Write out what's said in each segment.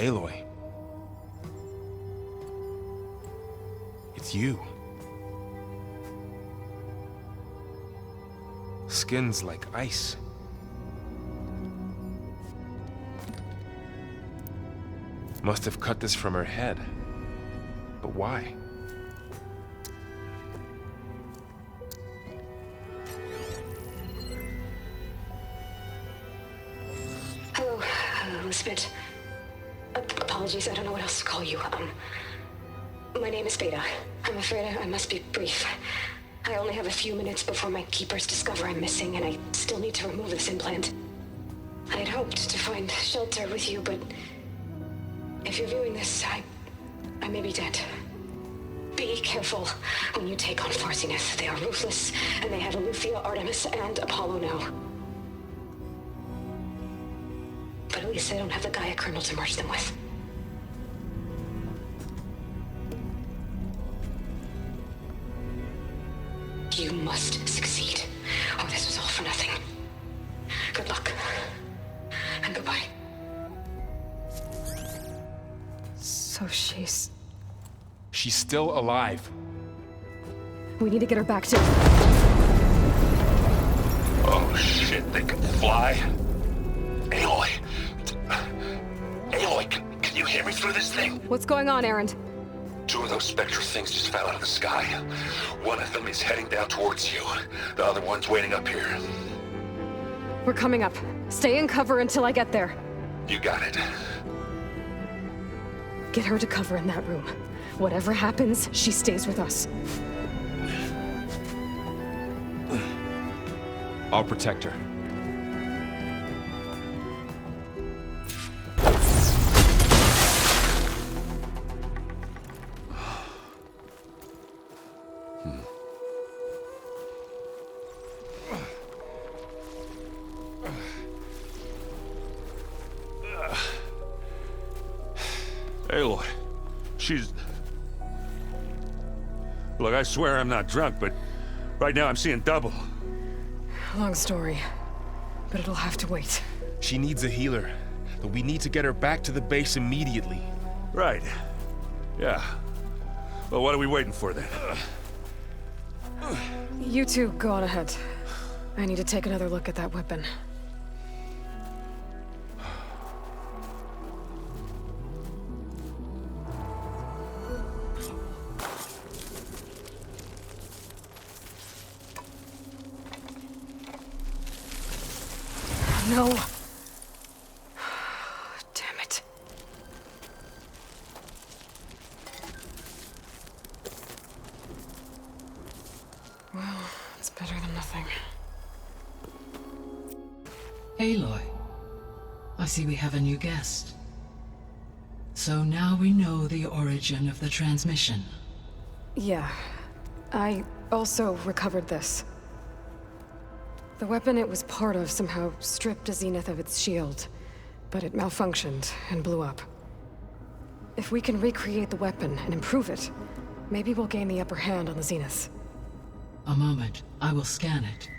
Aloy. It's you. Skin's like ice. Must have cut this from her head. But why? Hello, Elizabeth. Apologies, I don't know what else to call you. My name is Beta. I'm afraid I must be brief. I only have a few minutes before my keepers discover I'm missing, and I still need to remove this implant. I had hoped to find shelter with you, but if you're viewing this, I may be dead. Be careful when you take on Far Zenith. They are ruthless, and they have Eleuthia, Artemis, and Apollo now. But at least they don't have the Gaia kernel to merge them with. You must succeed, or this was all for nothing. Good luck, and goodbye. So she's... She's still alive. We need to get her back to... Oh shit, they can fly? Aloy! Aloy, can you hear me through this thing? What's going on, Erend? Two of those spectral things just fell out of the sky. One of them is heading down towards you. The other one's waiting up here. We're coming up. Stay in cover until I get there. You got it. Get her to cover in that room. Whatever happens, she stays with us. I'll protect her. Aloy, she's... Look, I swear I'm not drunk, but right now I'm seeing double. Long story, but it'll have to wait. She needs a healer, but we need to get her back to the base immediately. Right. Yeah. Well, what are we waiting for then? You two go on ahead. I need to take another look at that weapon. No. Damn it. Well, it's better than nothing. Aloy, I see we have a new guest. So now we know the origin of the transmission. Yeah. I also recovered this. The weapon it was part of somehow stripped a Zenith of its shield, but it malfunctioned and blew up. If we can recreate the weapon and improve it, maybe we'll gain the upper hand on the Zeniths. A moment, I will scan it.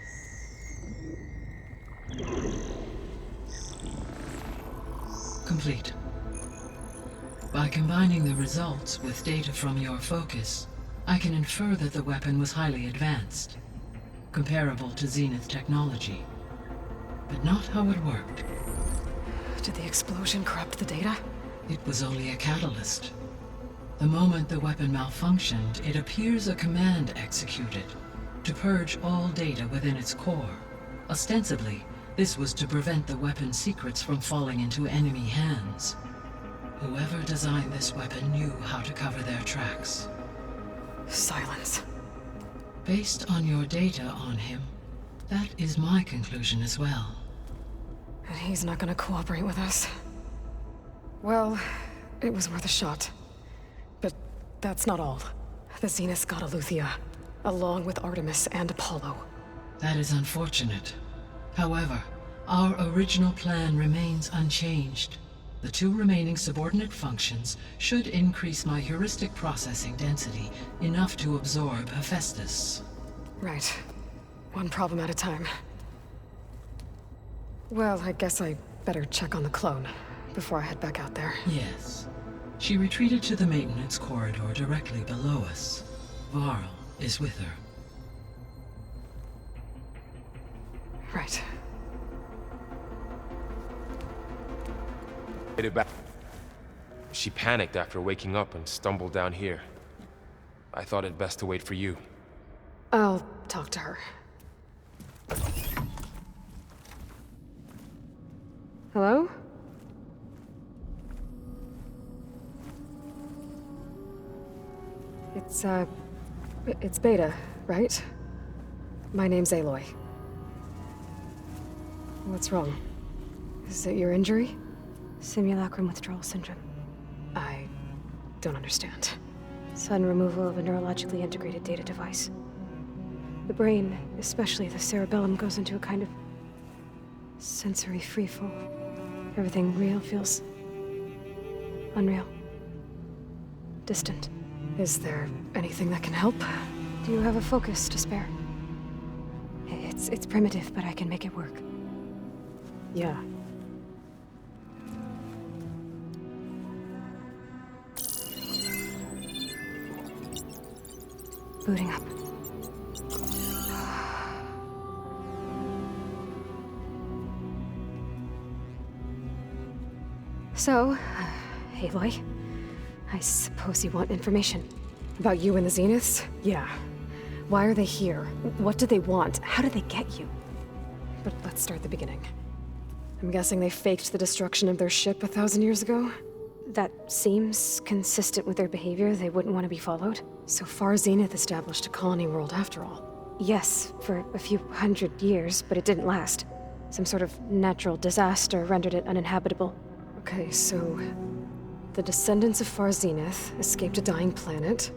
Complete. By combining the results with data from your focus, I can infer that the weapon was highly advanced, comparable to Zenith technology, but not how it worked. Did the explosion corrupt the data? It was only a catalyst. The moment the weapon malfunctioned, it appears a command executed to purge all data within its core. Ostensibly, this was to prevent the weapon's secrets from falling into enemy hands. Whoever designed this weapon knew how to cover their tracks. Silence. Based on your data on him, that is my conclusion as well. And he's not gonna cooperate with us. Well, it was worth a shot. But that's not all. The Zeniths got Eleuthia, along with Artemis and Apollo. That is unfortunate. However, our original plan remains unchanged. The two remaining subordinate functions should increase my heuristic processing density enough to absorb Hephaestus. Right. One problem at a time. Well, I guess I better check on the clone. before I head back out there. Yes. She retreated to the maintenance corridor directly below us. Varl is with her. Right. Get it back. She panicked after waking up and stumbled down here. I thought it best to wait for you. I'll talk to her. Hello? It's Beta, right? My name's Aloy. What's wrong? Is it your injury? Simulacrum withdrawal syndrome. I don't understand. Sudden removal of a neurologically integrated data device. The brain, especially the cerebellum, goes into a kind of sensory freefall. Everything real feels unreal. Distant. Is there anything that can help? Do you have a focus to spare? It's primitive, but I can make it work. Yeah. Booting up. So, Aloy, I suppose you want information. About you and the Zeniths? Yeah. Why are they here? What do they want? How did they get you? But let's start at the beginning. I'm guessing they faked the destruction of their ship 1,000 years ago? That seems consistent with their behavior. They wouldn't want to be followed. So far, Zenith established a colony world after all. Yes, for a few hundred years, but it didn't last. Some sort of natural disaster rendered it uninhabitable. Okay, so the descendants of Far Zenith escaped a dying planet,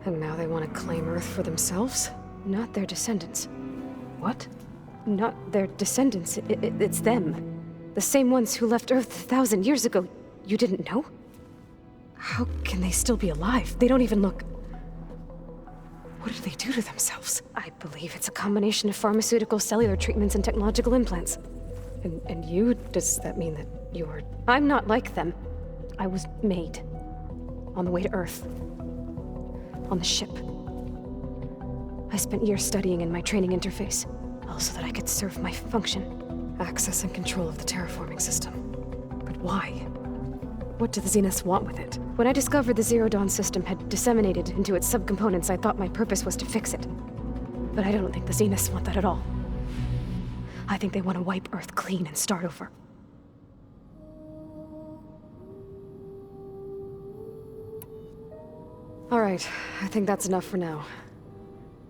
and now they want to claim Earth for themselves? Not their descendants. What? Not their descendants. It's them. The same ones who left Earth 1,000 years ago. You didn't know? How can they still be alive? They don't even look... What did they do to themselves? I believe it's a combination of pharmaceutical, cellular treatments, and technological implants. And you? Does that mean that you're... I'm not like them. I was made. On the way to Earth. On the ship. I spent years studying in my training interface, all so that I could serve my function. Access and control of the terraforming system. But why? What do the Zeniths want with it? When I discovered the Zero Dawn system had disseminated into its subcomponents, I thought my purpose was to fix it. But I don't think the Zeniths want that at all. I think they want to wipe Earth clean and start over. All right, I think that's enough for now.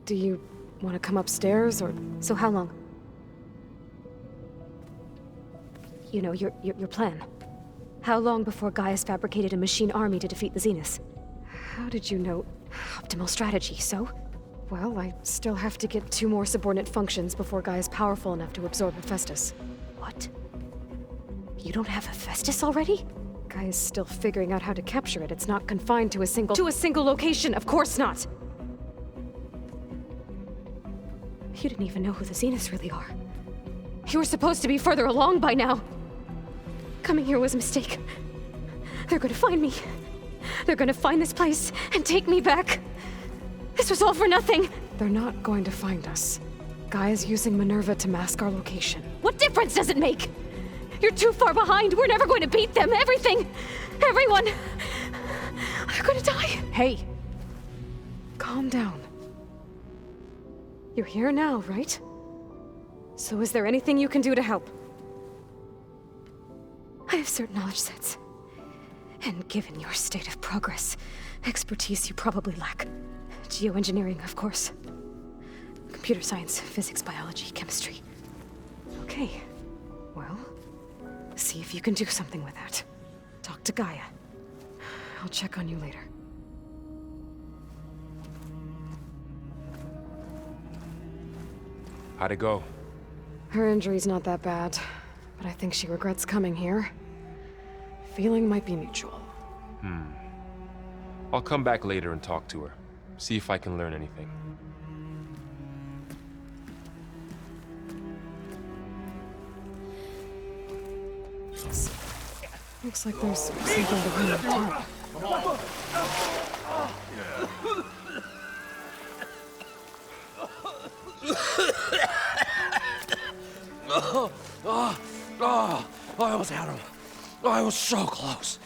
Do you want to come upstairs, or... So how long? You know, your plan. How long before Gaia's fabricated a machine army to defeat the Zeniths? How did you know... Optimal strategy, so? Well, I still have to get 2 more subordinate functions before Gaia's powerful enough to absorb Hephaestus. What? You don't have Hephaestus already? Gaia's still figuring out how to capture it. It's not confined to a single... To a single location, of course not! You didn't even know who the Zeniths really are. You were supposed to be further along by now. Coming here was a mistake. They're gonna find me. They're gonna find this place and take me back. This was all for nothing. They're not going to find us. Gaia's using Minerva to mask our location. What difference does it make? You're too far behind. We're never going to beat them. Everything. Everyone. They're gonna die. Hey. Calm down. You're here now, right? So is there anything you can do to help? I have certain knowledge sets. And given your state of progress, expertise you probably lack. Geoengineering, of course. Computer science, physics, biology, chemistry. Okay. Well, see if you can do something with that. Talk to Gaia. I'll check on you later. How'd it go? Her injury's not that bad, but I think she regrets coming here. Feeling might be mutual. I'll come back later and talk to her. See if I can learn anything. Looks like there's something behind the tarp. Oh, I almost had him. Oh, I was so close.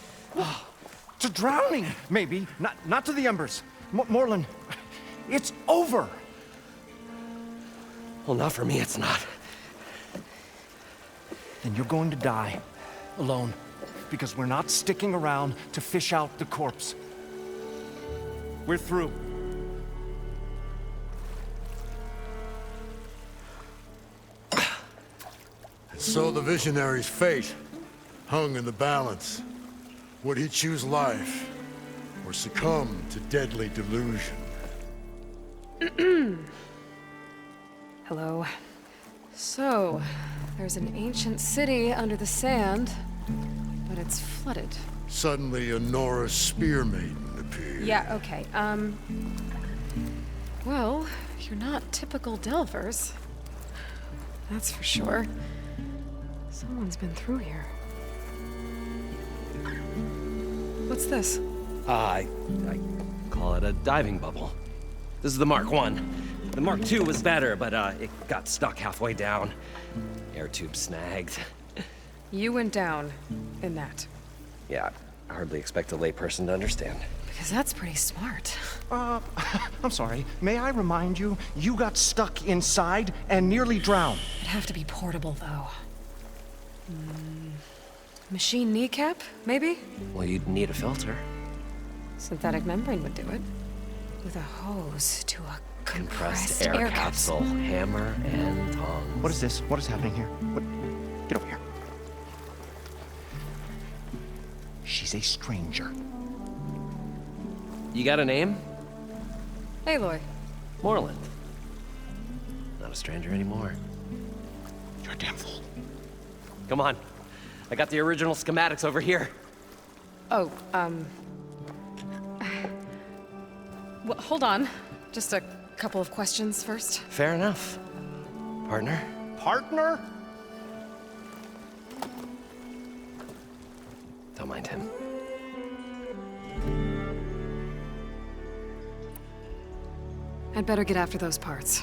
To drowning, maybe. Not to the embers. Morlund, it's over. Well, not for me, it's not. Then you're going to die. Alone. Because we're not sticking around to fish out the corpse. We're through. So the visionary's fate hung in the balance. Would he choose life, or succumb to deadly delusion? Hello. So, there's an ancient city under the sand, but it's flooded. Suddenly, a Nora spear maiden appeared. Yeah, okay. Well, you're not typical Delvers. That's for sure. Someone's been through here. What's this? I call it a diving bubble. This is the Mark I. The Mark II was better, but it got stuck halfway down. Air tube snagged. You went down in that. Yeah, I hardly expect a layperson to understand. Because that's pretty smart. I'm sorry. May I remind you, you got stuck inside and nearly drowned. It'd have to be portable, though. Machine kneecap, maybe? Well, you'd need a filter. Synthetic membrane would do it. With a hose to a Compressed air capsule, hammer and tongs. What is this? What is happening here? What? Get over here. She's a stranger. You got a name? Aloy. Morlund. Not a stranger anymore. You're a damn fool. Come on. I got the original schematics over here. Oh, well, hold on. Just a couple of questions first. Fair enough. Partner? Partner? Don't mind him. I'd better get after those parts.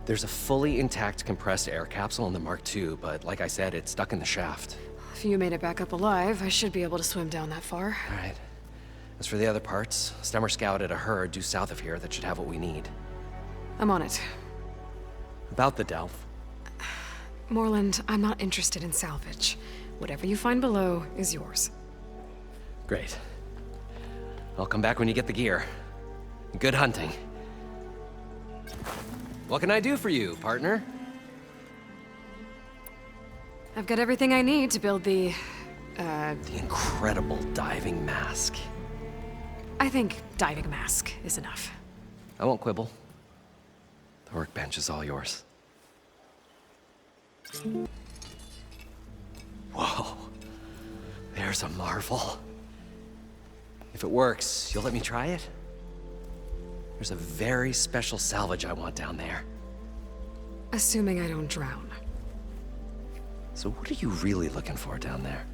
There's a fully intact compressed air capsule in the Mark II, but like I said, it's stuck in the shaft. If you made it back up alive, I should be able to swim down that far. All right. As for the other parts, Stemmer scouted a herd due south of here that should have what we need. I'm on it. About the Delph. Morlund, I'm not interested in salvage. Whatever you find below is yours. Great. I'll come back when you get the gear. Good hunting. What can I do for you, partner? I've got everything I need to build the incredible diving mask. I think diving mask is enough. I won't quibble. The workbench is all yours. Whoa. There's a marvel. If it works, you'll let me try it? There's a very special salvage I want down there. Assuming I don't drown. So what are you really looking for down there?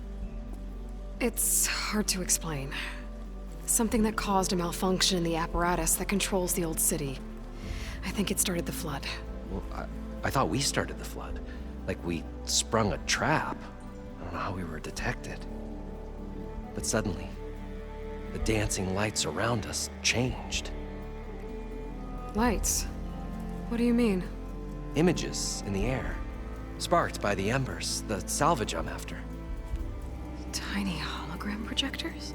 It's hard to explain. Something that caused a malfunction in the apparatus that controls the old city. I think it started the flood. Well, I thought we started the flood. Like we sprung a trap. I don't know how we were detected. But suddenly, the dancing lights around us changed. Lights? What do you mean? Images in the air. Sparked by the embers, the salvage I'm after. Tiny hologram projectors?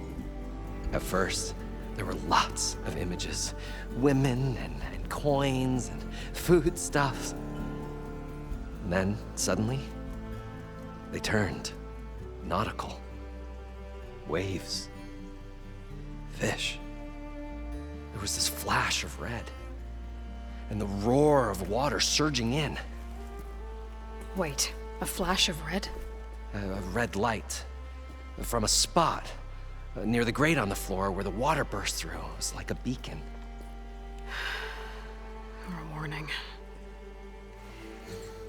At first, there were lots of images. Women and coins and foodstuffs. And then, suddenly, they turned nautical. Waves. Fish. There was this flash of red. And the roar of water surging in. Wait, a flash of red? A red light. From a spot near the grate on the floor where the water burst through. It was like a beacon. Or a warning.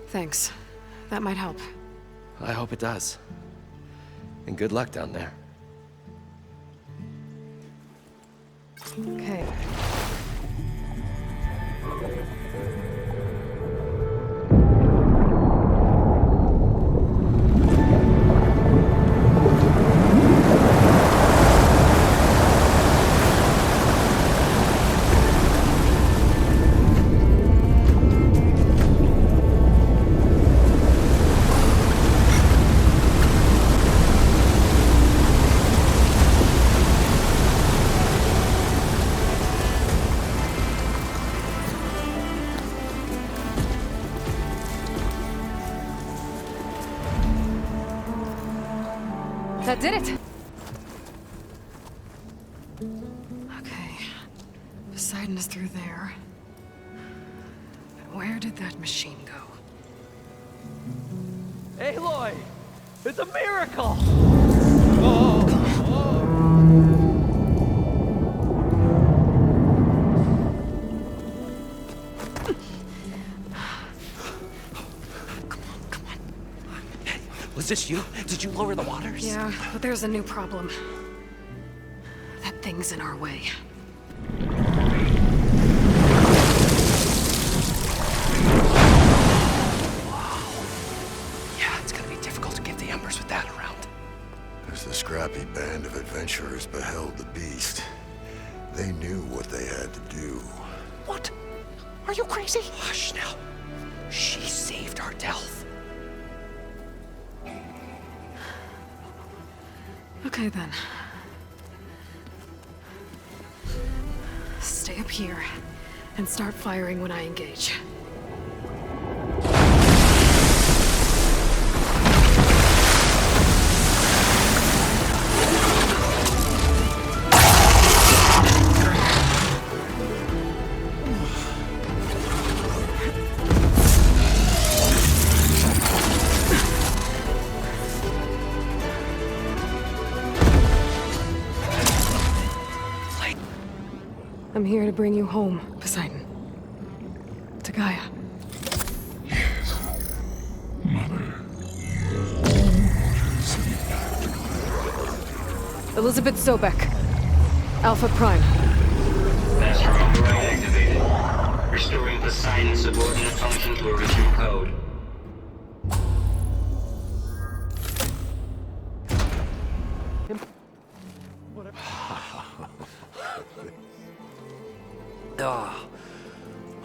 Thanks. That might help. I hope it does. And good luck down there. Okay. That did it! Okay. Poseidon is through there. But where did that machine go? Aloy! It's a miracle! Was this you? Did you lower the waters? Yeah, but there's a new problem. That thing's in our way. Yeah, it's gonna be difficult to get the Embers with that around. As the scrappy band of adventurers beheld the beast, they knew what they had to do. What? Are you crazy? Hush now. She saved our Delph. Okay then. Stay up here and start firing when I engage. I'm here to bring you home, Poseidon. To Gaia. Elizabeth Sobek. Alpha Prime. Master override activated. Restoring Poseidon's subordinate function to original code.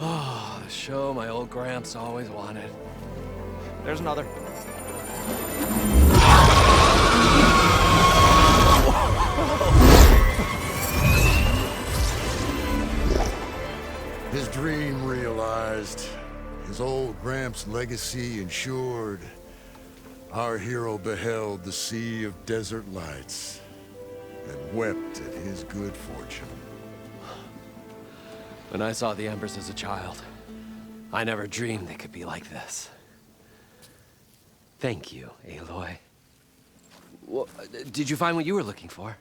Oh, the show my old Gramps always wanted. There's another. His dream realized, his old Gramps' legacy ensured. Our hero beheld the sea of desert lights and wept at his good fortune. When I saw the Embers as a child, I never dreamed they could be like this. Thank you, Aloy. Well, did you find what you were looking for?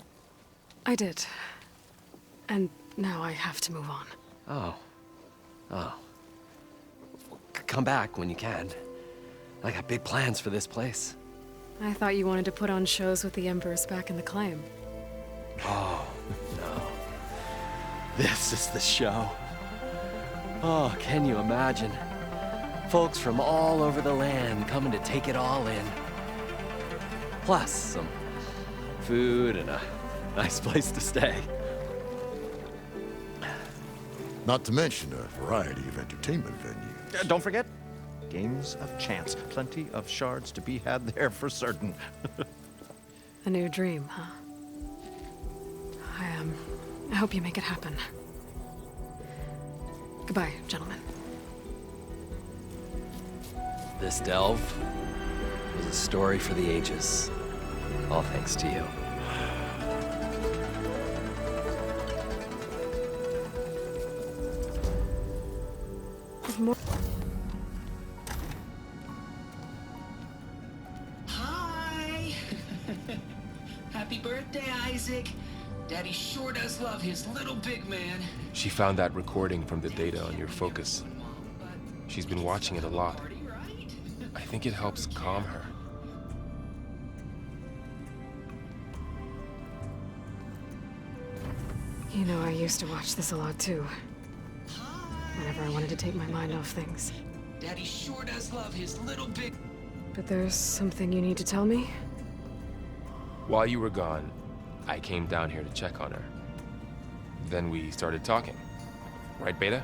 I did. And now I have to move on. Oh. Oh. Come back when you can. I got big plans for this place. I thought you wanted to put on shows with the Embers back in the Claim. Oh, no. This is the show. Oh, can you imagine? Folks from all over the land coming to take it all in. Plus, some food and a nice place to stay. Not to mention a variety of entertainment venues. Don't forget, games of chance. Plenty of shards to be had there for certain. A new dream, huh? I hope you make it happen. Goodbye, gentlemen. This delve was a story for the ages. All thanks to you. More. Hi! Happy birthday, Isaac. Daddy sure does love his little big man. She found that recording from the data on your focus. She's been watching it a lot. I think it helps calm her. You know, I used to watch this a lot too. Whenever I wanted to take my mind off things. Daddy sure does love his little big... But there's something you need to tell me? While you were gone, I came down here to check on her. Then we started talking. Right, Beta?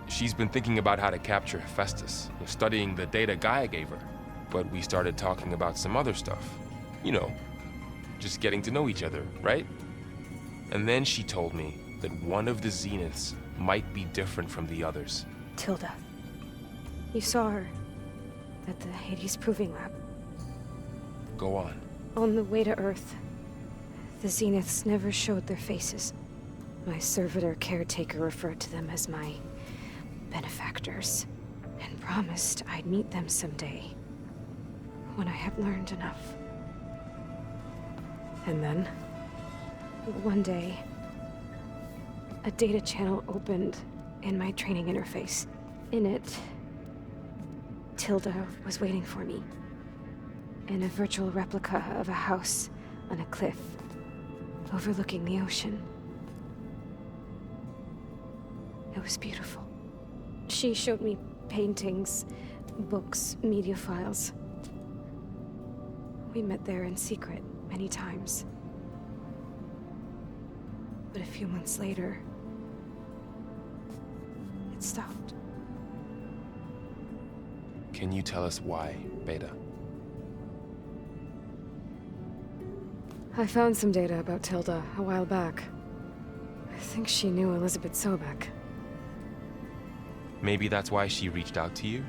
She's been thinking about how to capture Hephaestus, studying the data Gaia gave her. But we started talking about some other stuff. You know, just getting to know each other, right? And then she told me that one of the Zeniths might be different from the others. Tilda. You saw her at the Hades Proving Lab. Go on. On the way to Earth, the Zeniths never showed their faces. My servitor caretaker referred to them as my benefactors, and promised I'd meet them someday, when I had learned enough. And then, one day, a data channel opened in my training interface. In it, Tilda was waiting for me, in a virtual replica of a house on a cliff, overlooking the ocean. It was beautiful. She showed me paintings, books, media files. We met there in secret many times. But a few months later, it stopped. Can you tell us why, Beta? I found some data about Tilda a while back. I think she knew Elizabeth Sobek. Maybe that's why she reached out to you?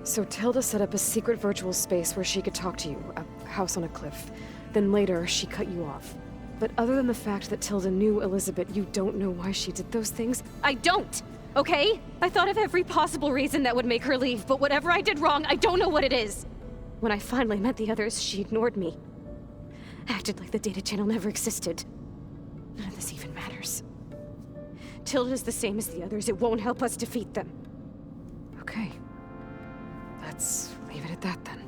So Tilda set up a secret virtual space where she could talk to you, a house on a cliff. Then later, she cut you off. But other than the fact that Tilda knew Elizabeth, you don't know why she did those things? I don't! Okay? I thought of every possible reason that would make her leave, but whatever I did wrong, I don't know what it is. When I finally met the others, she ignored me. Acted like the data channel never existed. None of this even matters. Tilda's the same as the others. It won't help us defeat them. Okay. Let's leave it at that then.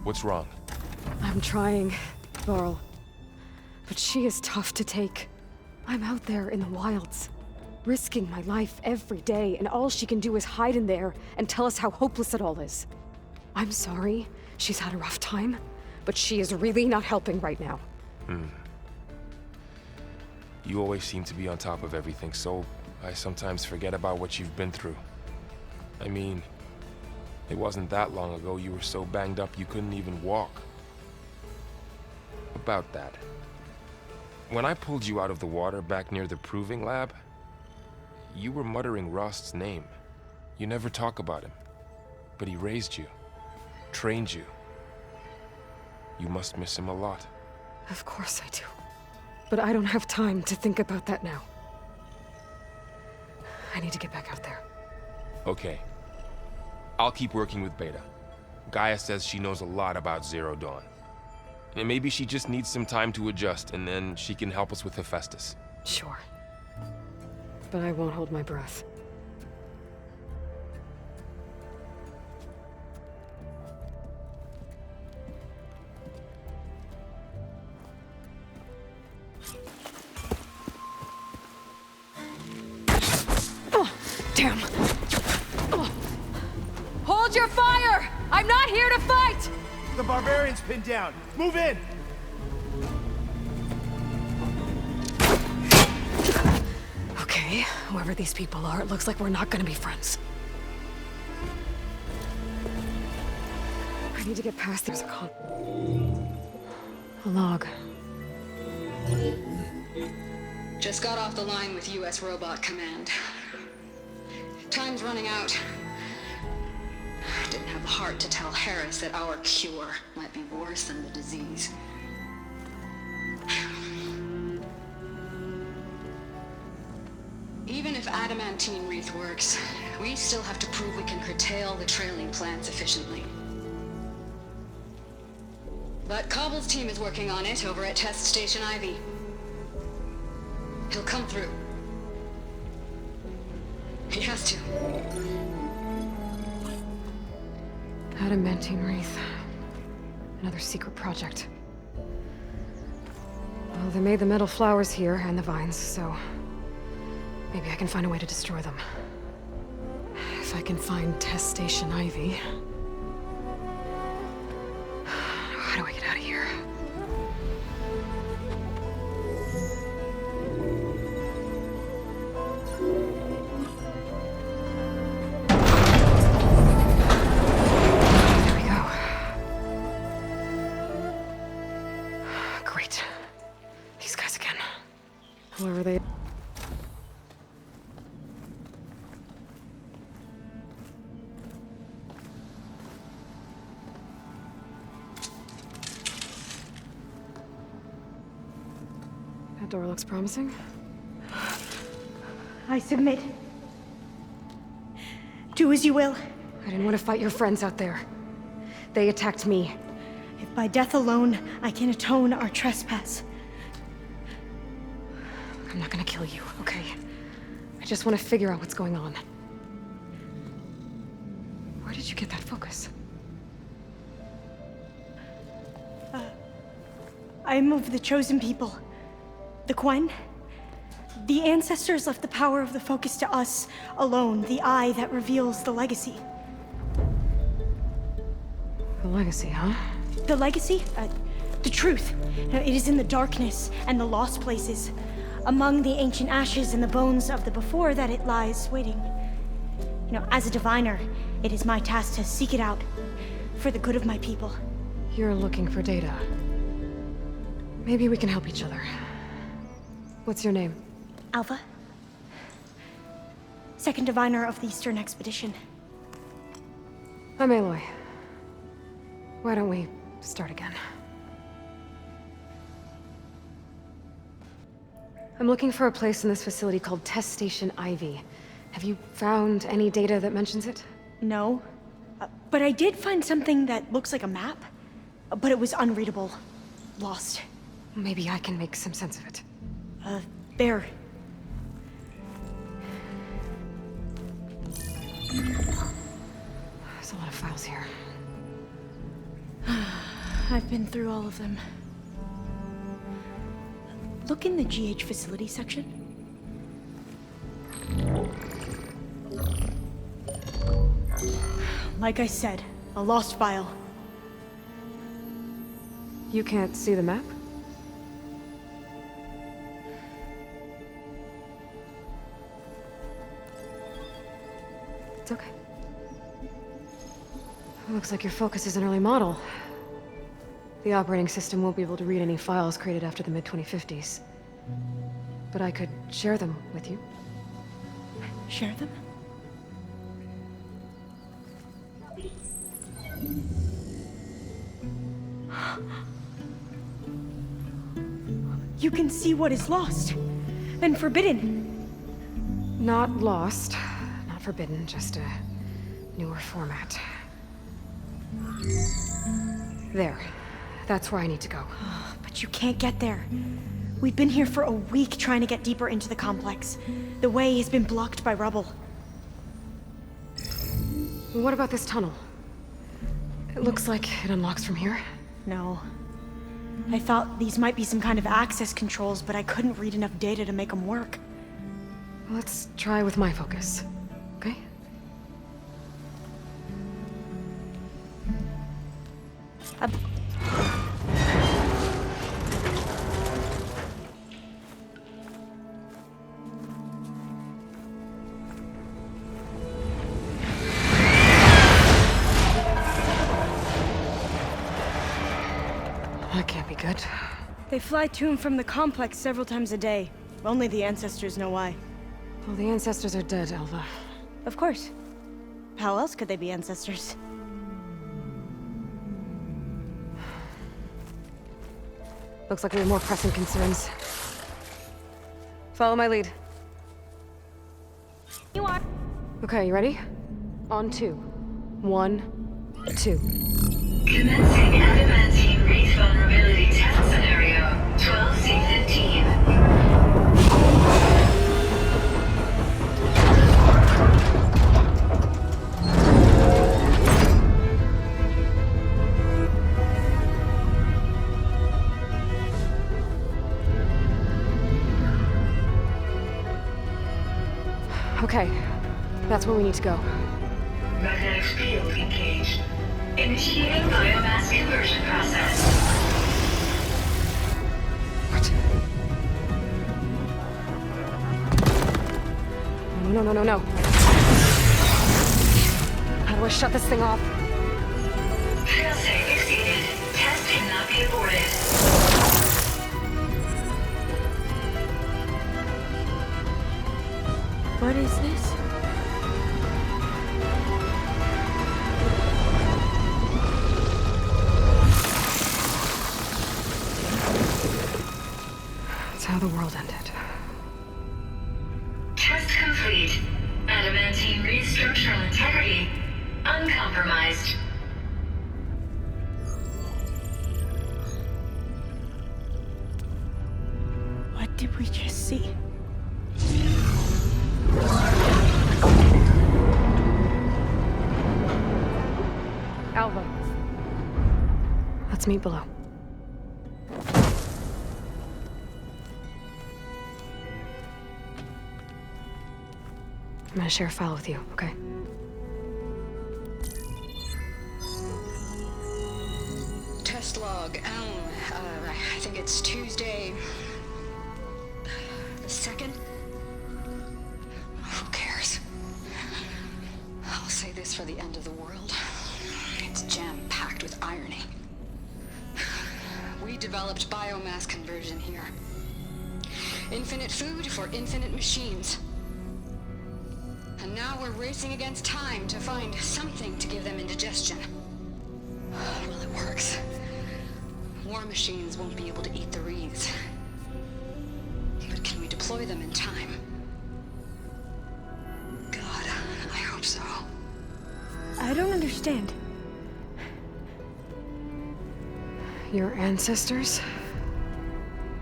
What's wrong? I'm trying, Varl. But she is tough to take. I'm out there in the wilds, risking my life every day, and all she can do is hide in there and tell us how hopeless it all is. I'm sorry, she's had a rough time, but she is really not helping right now. You always seem to be on top of everything, so I sometimes forget about what you've been through. I mean, it wasn't that long ago you were so banged up you couldn't even walk. About that. When I pulled you out of the water back near the Proving Lab, you were muttering Rost's name. You never talk about him, but he raised you, trained you. You must miss him a lot. Of course I do. But I don't have time to think about that now. I need to get back out there. Okay. I'll keep working with Beta. Gaia says she knows a lot about Zero Dawn. And maybe she just needs some time to adjust, and then she can help us with Hephaestus. Sure. But I won't hold my breath. Oh, damn! Oh. Hold your fire! I'm not here to fight! The barbarian's pinned down. Move in! Okay, whoever these people are, it looks like we're not gonna be friends. I need to get past there's a log. Just got off the line with US Robot Command. Time's running out. Didn't have the heart to tell Harris that our cure might be worse than the disease. Even if adamantine wreath works, we still have to prove we can curtail the trailing plants efficiently. But Cobble's team is working on it over at Test Station Ivy. He'll come through. He has to. Adamantine Wreath. Another secret project. Well, they made the metal flowers here and the vines, so maybe I can find a way to destroy them. If I can find Test Station Ivy. How do I get out of here? There we go. Great. These guys again. Whoever they... That door looks promising. I submit. Do as you will. I didn't want to fight your friends out there. They attacked me. If by death alone I can atone our trespass. I'm not gonna kill you, okay? I just want to figure out what's going on. Where did you get that focus? I'm of the chosen people. The Quen. The ancestors left the power of the focus to us alone, the eye that reveals the legacy. The legacy, huh? The legacy? The truth. It is in the darkness and the lost places. Among the ancient ashes and the bones of the before that it lies waiting. As a diviner, it is my task to seek it out. For the good of my people. You're looking for data. Maybe we can help each other. What's your name? Alva. Second diviner of the Eastern Expedition. I'm Aloy. Why don't we start again? I'm looking for a place in this facility called Test Station Ivy. Have you found any data that mentions it? No. But I did find something that looks like a map. But it was unreadable. Lost. Maybe I can make some sense of it. There. There's a lot of files here. I've been through all of them. Look in the GH facility section. Like I said, a lost file. You can't see the map? It's okay. Looks like your focus is an early model. The operating system won't be able to read any files created after the mid-2050s. But I could share them with you. Share them? You can see what is lost and forbidden. Not lost, not forbidden, just a newer format. There. That's where I need to go. But you can't get there. We've been here for a week trying to get deeper into the complex. The way has been blocked by rubble. What about this tunnel? It looks like it unlocks from here. No. I thought these might be some kind of access controls, but I couldn't read enough data to make them work. Let's try with my focus, okay? That can't be good. They fly to and from the complex several times a day. Only the ancestors know why. Well, the ancestors are dead, Alva. Of course. How else could they be ancestors? Looks like we have more pressing concerns. Follow my lead. You are. Okay, you ready? On 2. 1, 2. Commencing adamantine wreath Okay, that's where we need to go. Magnetic field engaged. Initiating biomass conversion process. What? No. How do I shut this thing off? Failsafe exceeded. Test cannot be aborted. What is this? That's how the world ended. Test complete. Adamantine read structural integrity uncompromised. What did we just see? Alva. Let's meet below. I'm gonna share a file with you, okay? Test log, I think it's Tuesday the 2nd? Who cares? I'll say this for the end of the world. It's jam-packed with irony. We developed biomass conversion here. Infinite food for infinite machines. And now we're racing against time to find something to give them indigestion. Well, it works. War machines won't be able to eat the wreaths. But can we deploy them in time? God, I hope so. I don't understand. Your ancestors?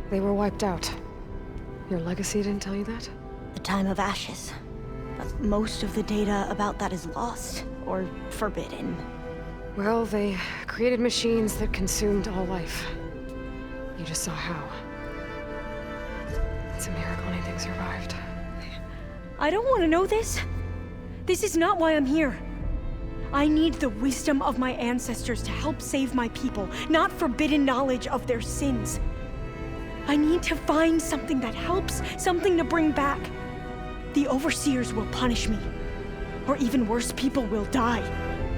They were wiped out. Your legacy didn't tell you that? The time of ashes. But most of the data about that is lost, or forbidden. Well, they created machines that consumed all life. You just saw how. It's a miracle anything survived. I don't want to know this. This is not why I'm here. I need the wisdom of my ancestors to help save my people, not forbidden knowledge of their sins. I need to find something that helps, something to bring back. The Overseers will punish me. Or even worse, people will die.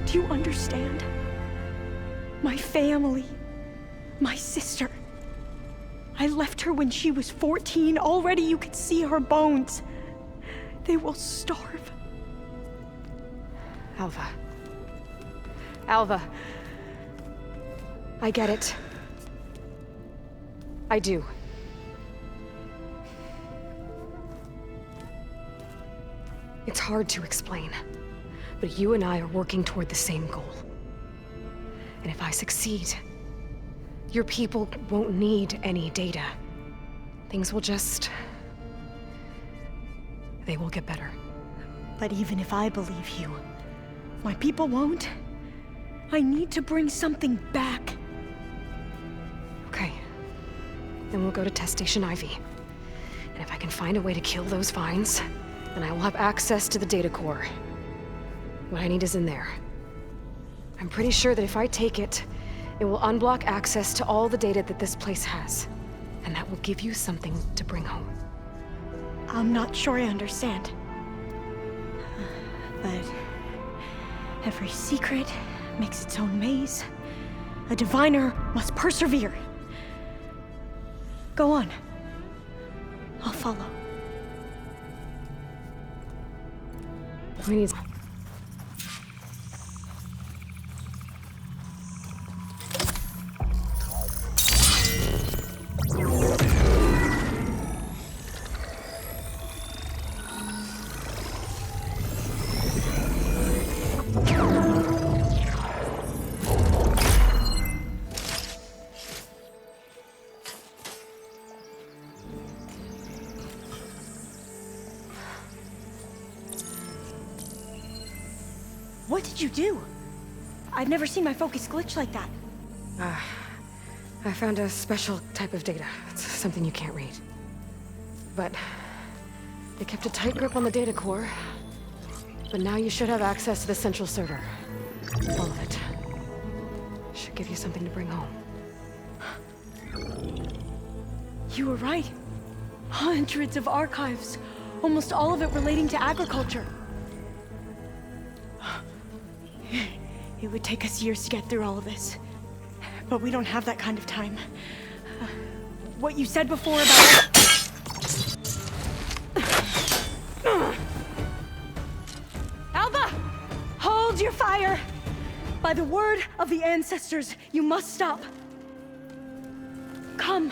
Do you understand? My family. My sister. I left her when she was 14. Already you could see her bones. They will starve. Alva. Alva. I get it. I do. It's hard to explain, but you and I are working toward the same goal. And if I succeed, your people won't need any data. Things will just... they will get better. But even if I believe you, my people won't. I need to bring something back. Okay. Then we'll go to Test Station Ivy. And if I can find a way to kill those vines, then I will have access to the data core. What I need is in there. I'm pretty sure that if I take it, it will unblock access to all the data that this place has. And that will give you something to bring home. I'm not sure I understand. But every secret makes its own maze. A diviner must persevere. Go on. I'll follow. We need... What did you do? I've never seen my focus glitch like that. I found a special type of data. It's something you can't read. But They kept a tight grip on the data core, but now you should have access to the central server. All of it. Should give you something to bring home. You were right. Hundreds of archives, almost all of it relating to agriculture. It would take us years to get through all of this, but we don't have that kind of time. What you said before about... Alva! Hold your fire! By the word of the ancestors, you must stop. Come.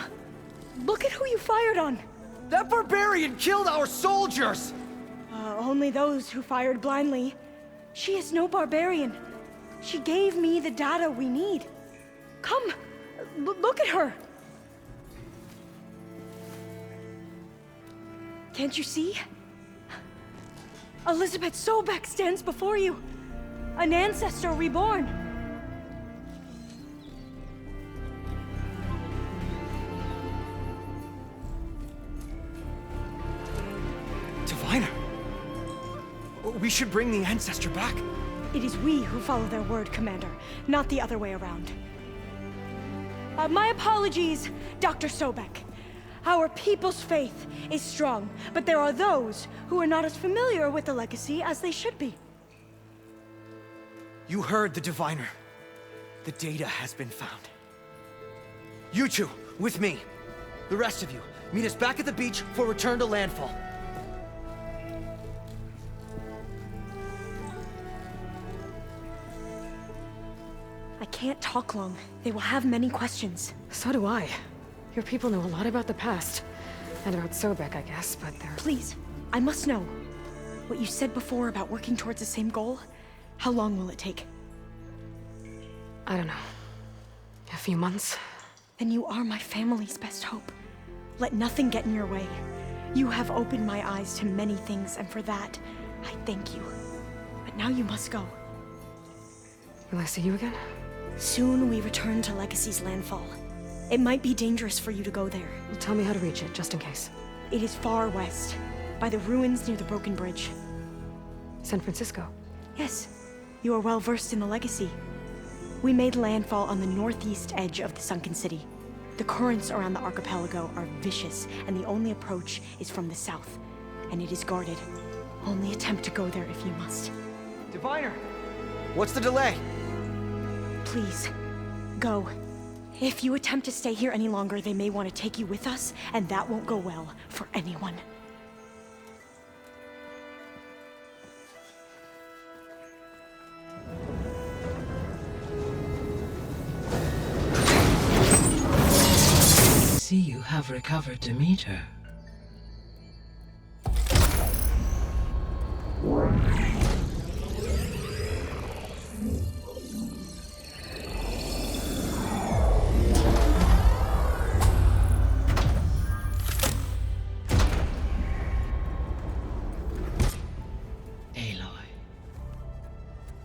Look at who you fired on. That barbarian killed our soldiers! Only those who fired blindly. She is no barbarian. She gave me the data we need. Come, look at her. Can't you see? Elizabeth Sobek stands before you. An ancestor reborn. Diviner! We should bring the ancestor back. It is we who follow their word, Commander, not the other way around. My apologies, Dr. Sobek. Our people's faith is strong, but there are those who are not as familiar with the legacy as they should be. You heard the Diviner. The data has been found. You two, with me. The rest of you, meet us back at the beach for return to landfall. I can't talk long. They will have many questions. So do I. Your people know a lot about the past. And about Sobek, I guess, but they're... Please, I must know. What you said before about working towards the same goal, how long will it take? I don't know. A few months? Then you are my family's best hope. Let nothing get in your way. You have opened my eyes to many things, and for that, I thank you. But now you must go. Will I see you again? Soon we return to Legacy's landfall. It might be dangerous for you to go there. Well, tell me how to reach it, just in case. It is far west, by the ruins near the Broken Bridge. San Francisco? Yes. You are well versed in the Legacy. We made landfall on the northeast edge of the sunken city. The currents around the archipelago are vicious, and the only approach is from the south. And it is guarded. Only attempt to go there if you must. Diviner! What's the delay? Please, go. If you attempt to stay here any longer, they may want to take you with us, and that won't go well for anyone. See, you have recovered Demeter.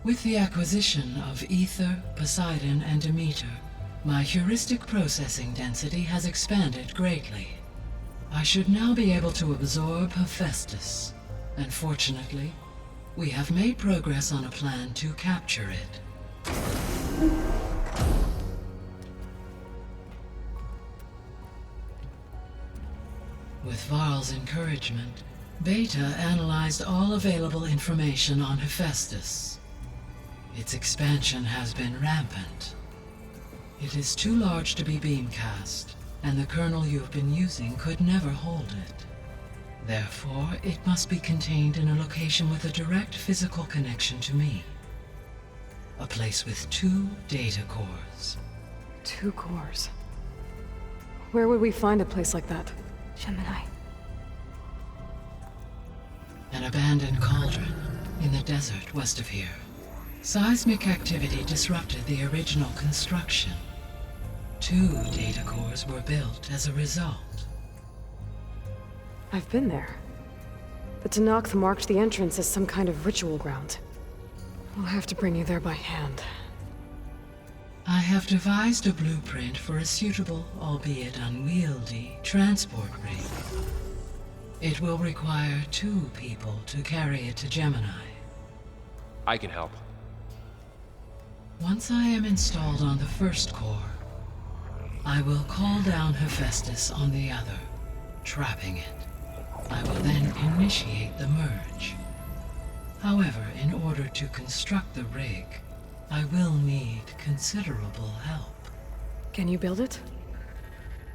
With the acquisition of Ether, Poseidon, and Demeter, my heuristic processing density has expanded greatly. I should now be able to absorb Hephaestus, and fortunately, we have made progress on a plan to capture it. With Varl's encouragement, Beta analyzed all available information on Hephaestus. Its expansion has been rampant. It is too large to be beamcast, and the kernel you've been using could never hold it. Therefore, it must be contained in a location with a direct physical connection to me. A place with 2 data cores. 2 cores? Where would we find a place like that? Gemini. An abandoned cauldron in the desert west of here. Seismic activity disrupted the original construction. 2 data cores were built as a result. I've been there. The Tenakth marked the entrance as some kind of ritual ground. We'll have to bring you there by hand. I have devised a blueprint for a suitable, albeit unwieldy, transport rig. It will require 2 people to carry it to Gemini. I can help. Once I am installed on the first core, I will call down Hephaestus on the other, trapping it. I will then initiate the merge. However, in order to construct the rig, I will need considerable help. Can you build it?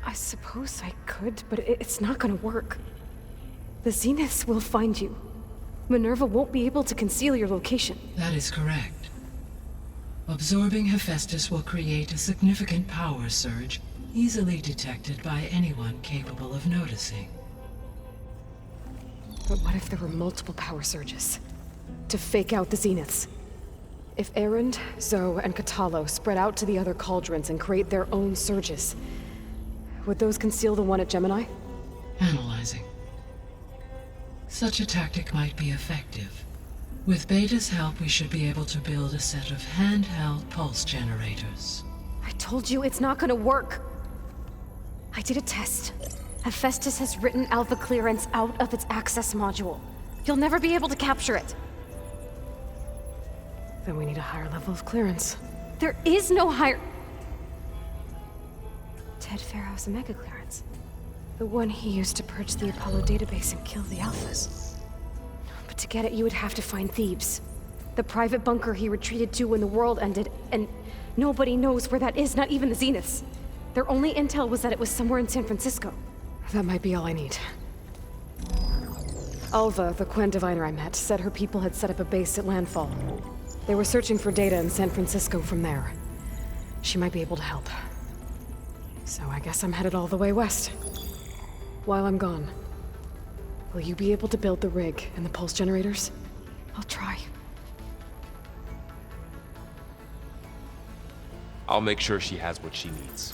I suppose I could, but it's not gonna work. The Zeniths will find you. Minerva won't be able to conceal your location. That is correct. Absorbing Hephaestus will create a significant power surge, easily detected by anyone capable of noticing. But what if there were multiple power surges? To fake out the Zeniths? If Erend, Zoe, and Katalo spread out to the other cauldrons and create their own surges, would those conceal the one at Gemini? Analyzing. Such a tactic might be effective. With Beta's help, we should be able to build a set of handheld pulse generators. I told you it's not gonna work. I did a test. Hephaestus has written Alpha clearance out of its access module. You'll never be able to capture it. Then we need a higher level of clearance. There is no higher... Ted Fairhouse Omega clearance. The one he used to purge the Apollo database and kill the Alphas. But to get it, you would have to find Thebes. The private bunker he retreated to when the world ended, and nobody knows where that is, not even the Zeniths. Their only intel was that it was somewhere in San Francisco. That might be all I need. Alva, the Quen diviner I met, said her people had set up a base at Landfall. They were searching for data in San Francisco from there. She might be able to help. So I guess I'm headed all the way west. While I'm gone, will you be able to build the rig and the pulse generators? I'll try. I'll make sure she has what she needs.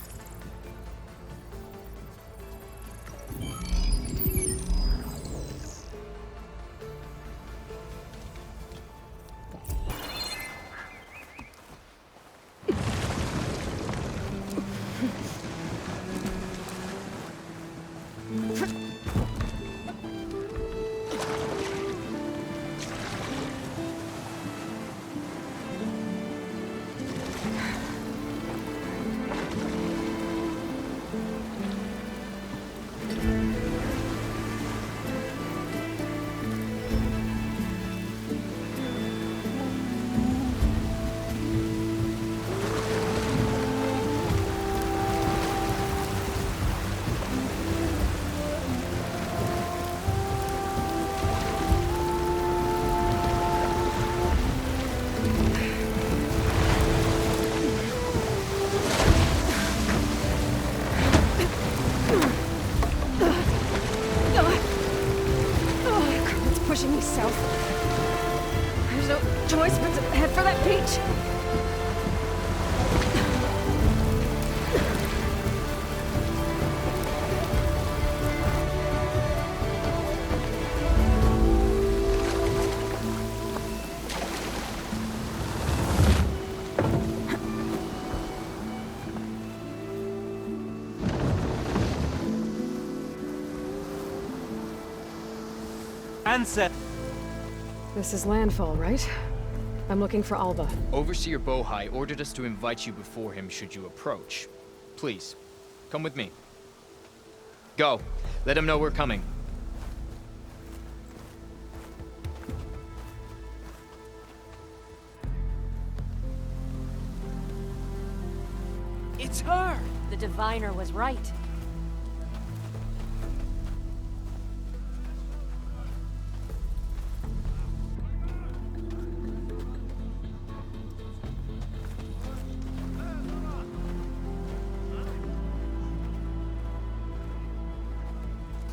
Pushing me south. There's no choice but to head for that beach. Ansett! This is Landfall, right? I'm looking for Alba. Overseer Bohai ordered us to invite you before him should you approach. Please, come with me. Go. Let him know we're coming. It's her! The diviner was right.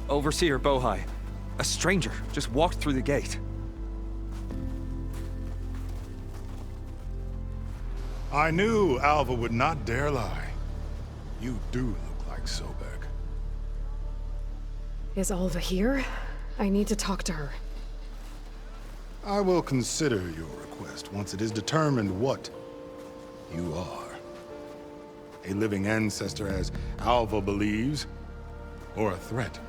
Overseer Bohai. A stranger just walked through the gate. I knew Alva would not dare lie. You do look like Sobek. Is Alva here? I need to talk to her. I will consider your request once it is determined what you are. A living ancestor, as Alva believes, or a threat.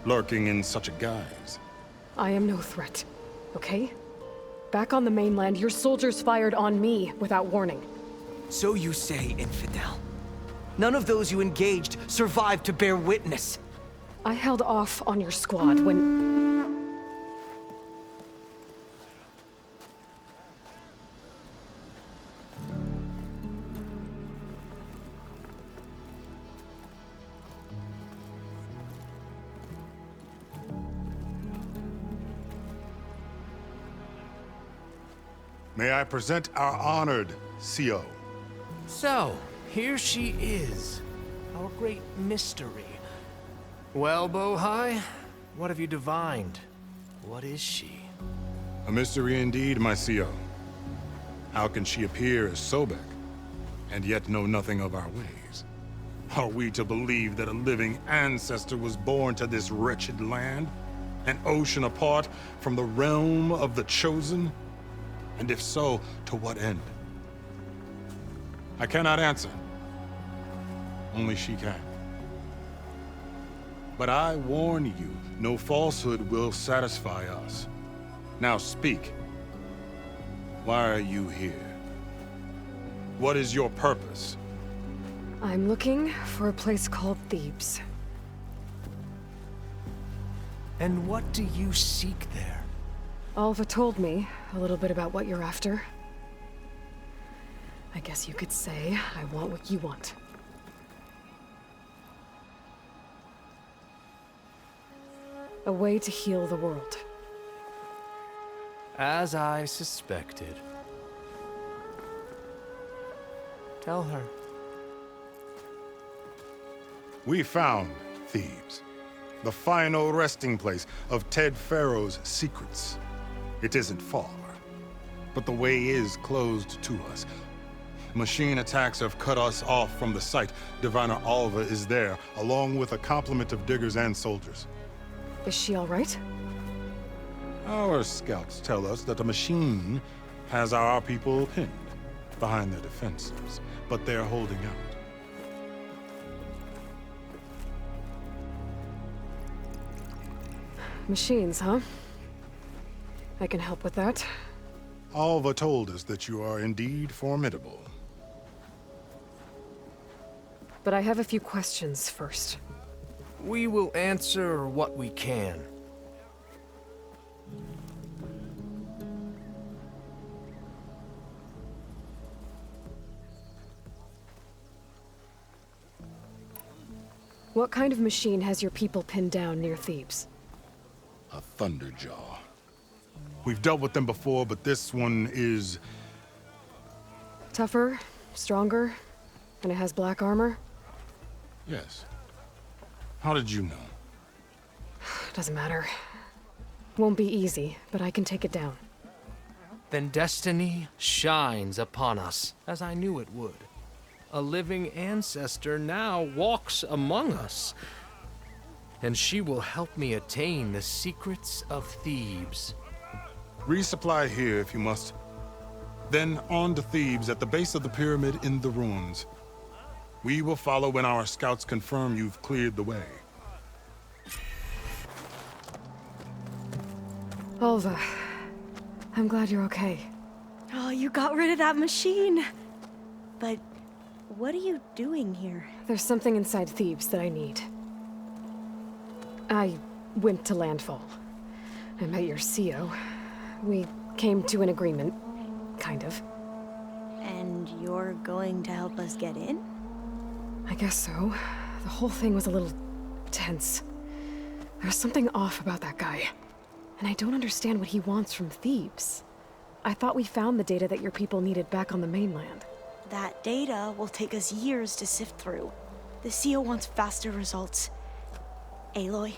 lurking in such a guise. I am no threat, okay? Back on the mainland, your soldiers fired on me without warning. So you say, Infidel. None of those you engaged survived to bear witness. I held off on your squad when... May I present our honored CO. So, here she is, our great mystery. Well, Bohai, what have you divined? What is she? A mystery indeed, my CO. How can she appear as Sobek, and yet know nothing of our ways? Are we to believe that a living ancestor was born to this wretched land? An ocean apart from the realm of the Chosen? And if so, to what end? I cannot answer. Only she can. But I warn you, no falsehood will satisfy us. Now speak. Why are you here? What is your purpose? I'm looking for a place called Thebes. And what do you seek there? Alva told me a little bit about what you're after. I guess you could say I want what you want. A way to heal the world. As I suspected. Tell her. We found Thebes, the final resting place of Ted Pharaoh's secrets. It isn't far, but the way is closed to us. Machine attacks have cut us off from the site. Diviner Alva is there, along with a complement of diggers and soldiers. Is she all right? Our scouts tell us that the machine has our people pinned behind their defenses, but they're holding out. Machines, huh? I can help with that. Alva told us that you are indeed formidable. But I have a few questions first. We will answer what we can. What kind of machine has your people pinned down near Thebes? A Thunderjaw. We've dealt with them before, but this one is... Tougher, stronger, and it has black armor? Yes. How did you know? Doesn't matter. Won't be easy, but I can take it down. Then destiny shines upon us, as I knew it would. A living ancestor now walks among us, and she will help me attain the secrets of Thebes. Resupply here if you must. Then on to Thebes at the base of the pyramid in the ruins. We will follow when our scouts confirm you've cleared the way. Alva, I'm glad you're okay. Oh, you got rid of that machine. But what are you doing here? There's something inside Thebes that I need. I went to Landfall. I met your CO. We came to an agreement, kind of. And you're going to help us get in? I guess so. The whole thing was a little tense. There's something off about that guy. And I don't understand what he wants from Thebes. I thought we found the data that your people needed back on the mainland. That data will take us years to sift through. The CO wants faster results. Aloy,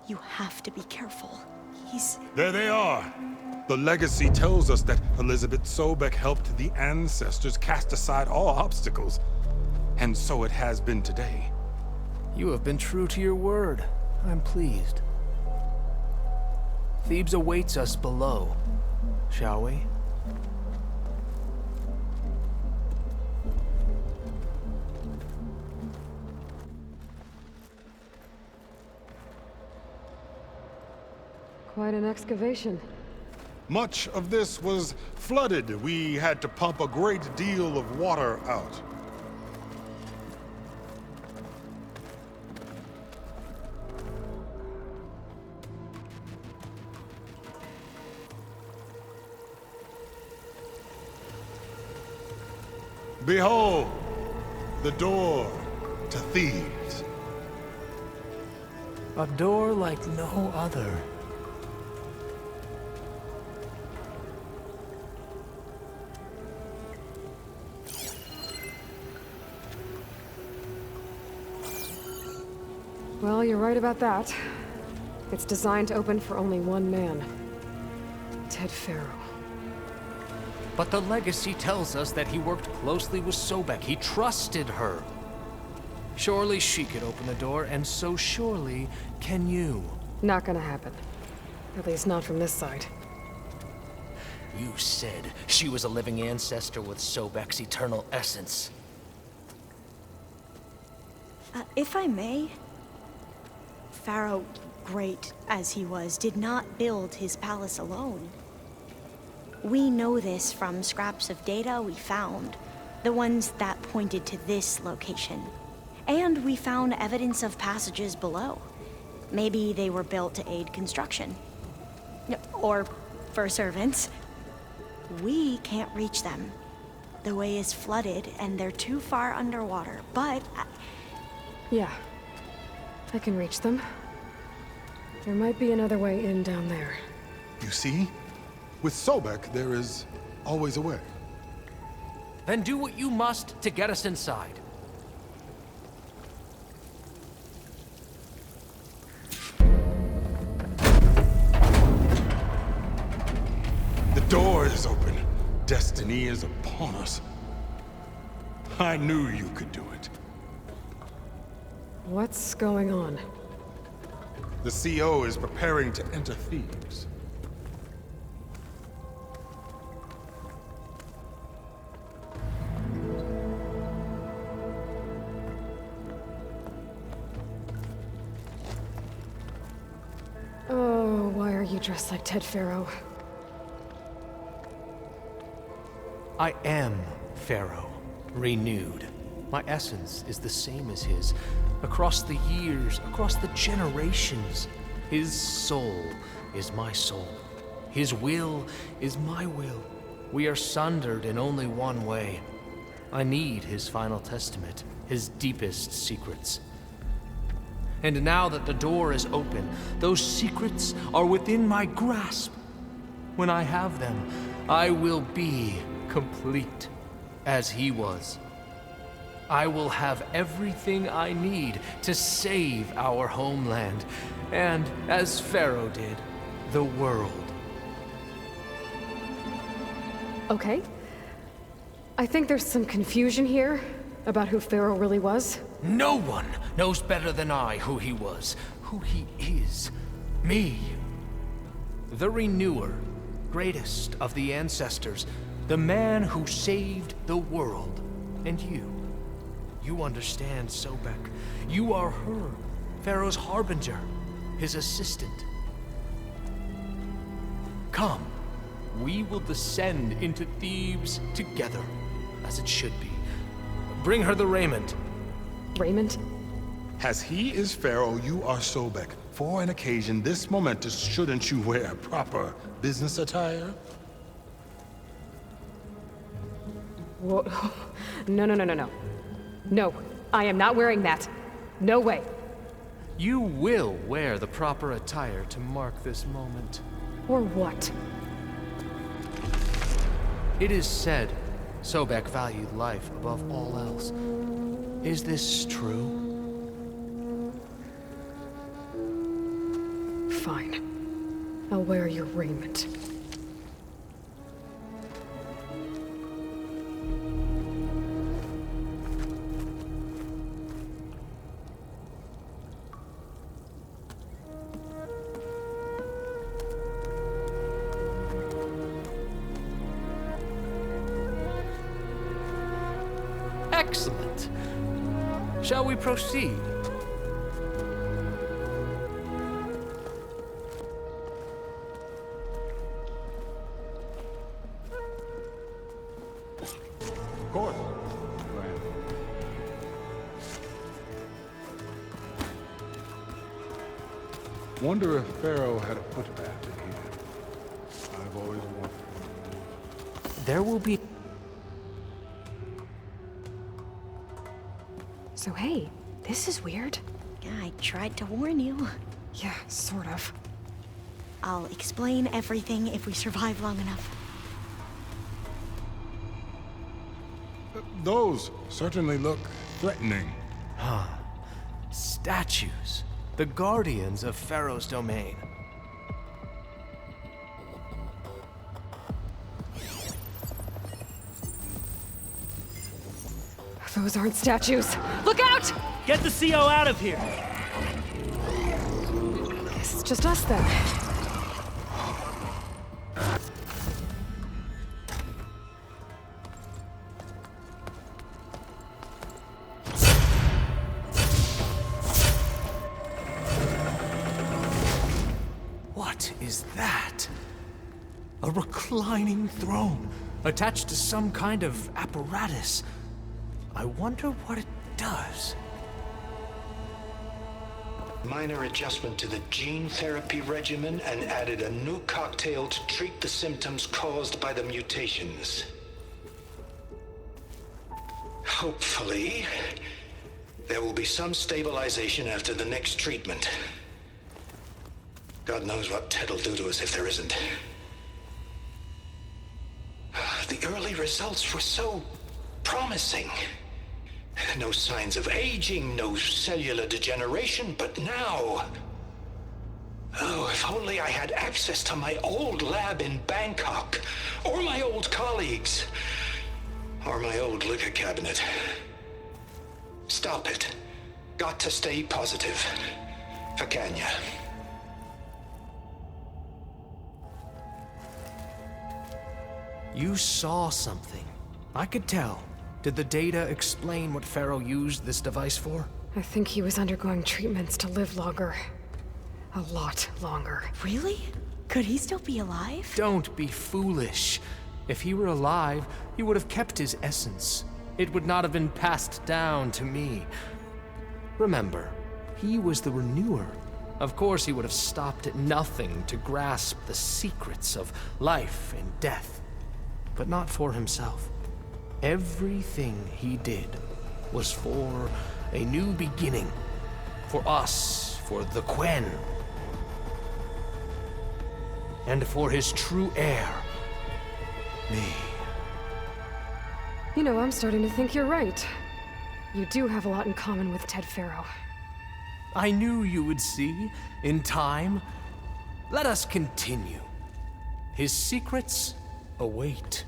you have to be careful. There they are! The legacy tells us that Elizabeth Sobek helped the ancestors cast aside all obstacles. And so it has been today. You have been true to your word. I'm pleased. Thebes awaits us below, shall we? Quite an excavation. Much of this was flooded. We had to pump a great deal of water out. Behold, the door to Thebes. A door like no other. Well, you're right about that. It's designed to open for only one man. Ted Faro. But the legacy tells us that he worked closely with Sobek. He trusted her. Surely she could open the door, and so surely can you. Not gonna happen. At least not from this side. You said she was a living ancestor with Sobek's eternal essence. If I may, Pharaoh, great as he was, did not build his palace alone. We know this from scraps of data we found, the ones that pointed to this location. And we found evidence of passages below. Maybe they were built to aid construction. Or for servants. We can't reach them. The way is flooded and they're too far underwater, but... Yeah. I can reach them. There might be another way in down there. You see? With Sobek, there is always a way. Then do what you must to get us inside. The door is open. Destiny is upon us. I knew you could do it. What's going on? The CO is preparing to enter Thebes. Oh, why are you dressed like Ted Faro? I am Pharaoh, renewed. My essence is the same as his. Across the years, across the generations, his soul is my soul. His will is my will. We are sundered in only one way. I need his final testament, his deepest secrets. And now that the door is open, those secrets are within my grasp. When I have them, I will be complete, as he was. I will have everything I need to save our homeland, and, as Pharaoh did, the world. Okay. I think there's some confusion here about who Pharaoh really was. No one knows better than I who he was, who he is. Me. The Renewer, greatest of the ancestors, the man who saved the world. And you. You understand, Sobek. You are her, Pharaoh's harbinger, his assistant. Come, we will descend into Thebes together, as it should be. Bring her the raiment. Raiment? As he is Pharaoh, you are Sobek. For an occasion this momentous, shouldn't you wear proper business attire? Whoa. No. No, I am not wearing that. No way. You will wear the proper attire to mark this moment. Or what? It is said Sobek valued life above all else. Is this true? Fine. I'll wear your raiment. Excellent. Shall we proceed? Wonder if Pharaoh had a footpath in here. I've always wondered. There will be... So hey, this is weird. I tried to warn you. Yeah, sort of. I'll explain everything if we survive long enough. Those certainly look threatening. Huh. Statues. The guardians of Pharaoh's domain. Those aren't statues. Look out! Get the CO out of here! Guess it's just us then. What is that? A reclining throne, attached to some kind of apparatus. I wonder what it does. Minor adjustment to the gene therapy regimen and added a new cocktail to treat the symptoms caused by the mutations. Hopefully, there will be some stabilization after the next treatment. God knows what Ted'll do to us if there isn't. The early results were so promising. No signs of aging, no cellular degeneration, but now... Oh, if only I had access to my old lab in Bangkok, or my old colleagues, or my old liquor cabinet. Stop it. Got to stay positive. For Kenya. You saw something. I could tell. Did the data explain what Pharaoh used this device for? I think he was undergoing treatments to live longer. A lot longer. Really? Could he still be alive? Don't be foolish. If he were alive, he would have kept his essence. It would not have been passed down to me. Remember, he was the renewer. Of course he would have stopped at nothing to grasp the secrets of life and death. But not for himself. Everything he did was for a new beginning. For us, for the Quen. And for his true heir, me. You know, I'm starting to think you're right. You do have a lot in common with Ted Pharaoh. I knew you would see, in time. Let us continue. His secrets await.